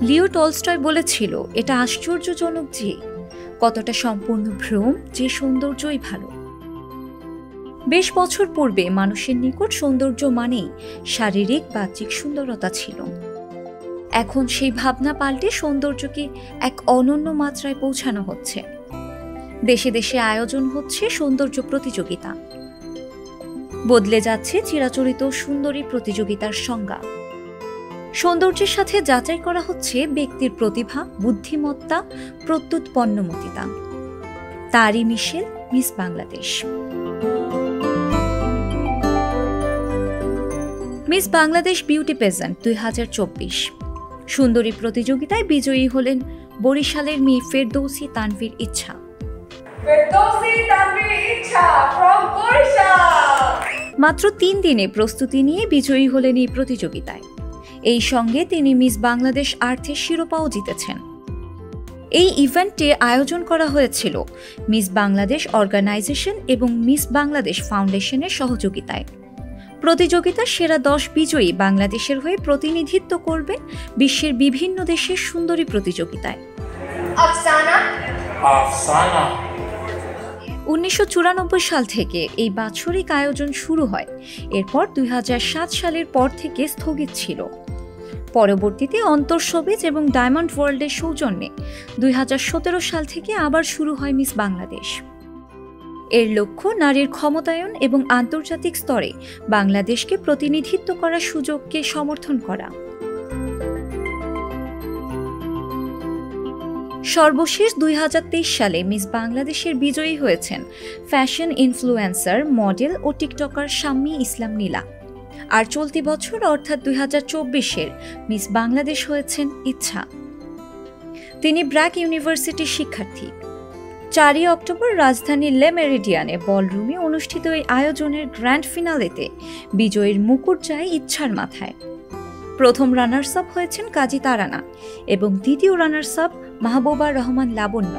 Leo Tolstoy বলেছিল, এটা আশ্চর্যজনক যে কতটা সম্পূর্ণ ভ্রম যে সৌন্দর্যই ভালো। বেশ বছর পূর্বে মানুষের নিকট সৌন্দর্য মানেই শারীরিক বাহ্যিক সুন্দরতা ছিল। এখন সেই ভাবনা পাল্টে সৌন্দর্যকে এক অনন্য মাত্রায় পৌঁছানো হচ্ছে। দেশে দেশে আয়োজন হচ্ছে সৌন্দর্য প্রতিযোগিতা। বদলে যাচ্ছে চিরাচরিত সুন্দরী প্রতিযোগিতার সংজ্ঞা। সৌন্দর্যের সাথে যাচাই করা হচ্ছে ব্যক্তির প্রতিভা, বুদ্ধিমত্তা, প্রত্যুৎপন্নমতিতা। তারই মিশেল miss Bangladesh. Miss Bangladesh beauty pageant 2024 সুন্দরী প্রতিযোগিতায় বিজয়ী হলেন বরিশালের মেয়ে ফেরদৌসী তানভীর ইচ্ছা। মাত্র 3 দিনে প্রস্তুতি নিয়ে বিজয়ী হলেন এই প্রতিযোগিতায়। এই সঙ্গে তিনি মিস বাংলাদেশ আর্থের শিরোপাও জিতেছেন। এই ইভেন্টে আয়োজন করা হয়েছিল মিস বাংলাদেশ অর্গানাইজেশন এবং মিস বাংলাদেশ ফাউন্ডেশনের সহযোগিতায়। প্রতিযোগিতার সেরা 10 বিজয়ী বাংলাদেশের হয়ে প্রতিনিধিত্ব করবে বিশ্বের বিভিন্ন দেশের সুন্দরী প্রতিযোগিতায়। 1994 সাল থেকে এই বাৎসরিক আয়োজন শুরু হয়। এরপর 2007 সালের পর থেকে স্থগিত ছিল। পরবর্তীতে অন্তর্শোবিজ এবং ডায়মন্ড ওয়ার্ল্ডের সৌজন্যে 2017 সাল থেকে আবার শুরু হয় মিস বাংলাদেশ। এর লক্ষ্য নারীর ক্ষমতায়ন এবং আন্তর্জাতিক স্তরে বাংলাদেশকে প্রতিনিধিত্ব করার সুযোগকে সমর্থন করা। সর্বশেষ 2023 সালে মিস বাংলাদেশের বিজয়ী হয়েছেন ফ্যাশন ইনফ্লুয়েন্সার, মডেল ও টিকটকার শাম্মী ইসলাম নীলা। আর চলতি বছর অর্থাৎ 2024-এর মিস বাংলাদেশ হয়েছেন ইচ্ছা। তিনি ব্র্যাক ইউনিভার্সিটির শিক্ষার্থী। 4 অক্টোবর রাজধানীর লে মেরিডিয়ানে বলরুমে অনুষ্ঠিত এই আয়োজনের গ্র্যান্ড ফিনালেতে বিজয়ীর মুকুট যায় ইচ্ছার মাথায়। প্রথম রানার্স আপ হয়েছেন কাজী তারানা এবং দ্বিতীয় রানার্স আপ মাহবুবা রহমান লাবণ্য।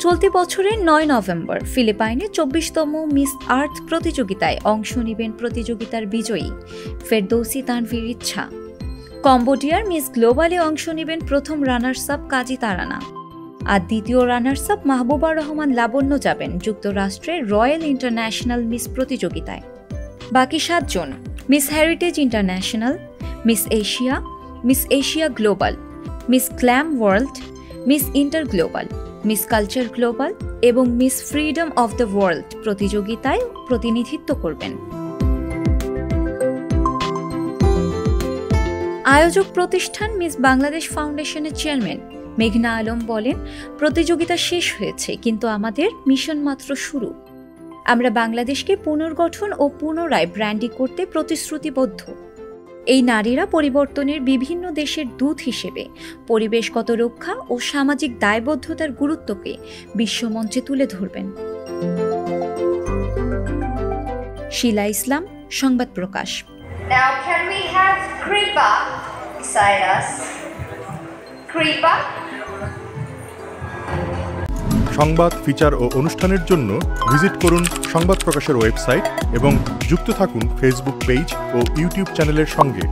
চলতি বছরের 9 নভেম্বর ফিলিপাইনে 24তম মিস আর্থ প্রতিযোগিতায় অংশ নেবেন প্রতিযোগিতার বিজয়ী ফেরদৌসী তানভীর ইচ্ছা। কম্বোডিয়ার মিস গ্লোবালে অংশ নেবেন প্রথম রানার্স আপ কাজী তারানা, আর দ্বিতীয় রানার্স আপ মাহবুবা রহমান লাবণ্য যাবেন যুক্তরাষ্ট্রের রয়্যাল ইন্টারন্যাশনাল মিস প্রতিযোগিতায়। বাকি 7 জন miss heritage international, miss Asia global, miss glam world, miss inter global, miss culture global এবং miss freedom of the world প্রতিযোগিতায় প্রতিনিধিত্ব করবেন। আয়োজক প্রতিষ্ঠান মিস বাংলাদেশ ফাউন্ডেশনের চেয়ারম্যান মেঘনা আলম বলেন, প্রতিযোগিতা শেষ হয়েছে, কিন্তু আমাদের মিশন মাত্র শুরু। আমরা বাংলাদেশকে পুনর্গঠন ও পুনরায় ব্র্যান্ডিং করতে প্রতিশ্রুতিবদ্ধ। এই নারীরা পরিবর্তনের বিভিন্ন দেশের দূত হিসেবে পরিবেশগত রক্ষা ও সামাজিক দায়বদ্ধতার গুরুত্বকে বিশ্বমঞ্চে তুলে ধরবেন। শিলা ইসলাম, সংবাদ প্রকাশ। Now can we have Kripa beside us? Kripa? সংবাদ, ফিচার ও অনুষ্ঠানের জন্য ভিজিট করুন সংবাদ প্রকাশের ওয়েবসাইট এবং যুক্ত থাকুন ফেসবুক পেজ ও ইউটিউব চ্যানেলের সঙ্গে।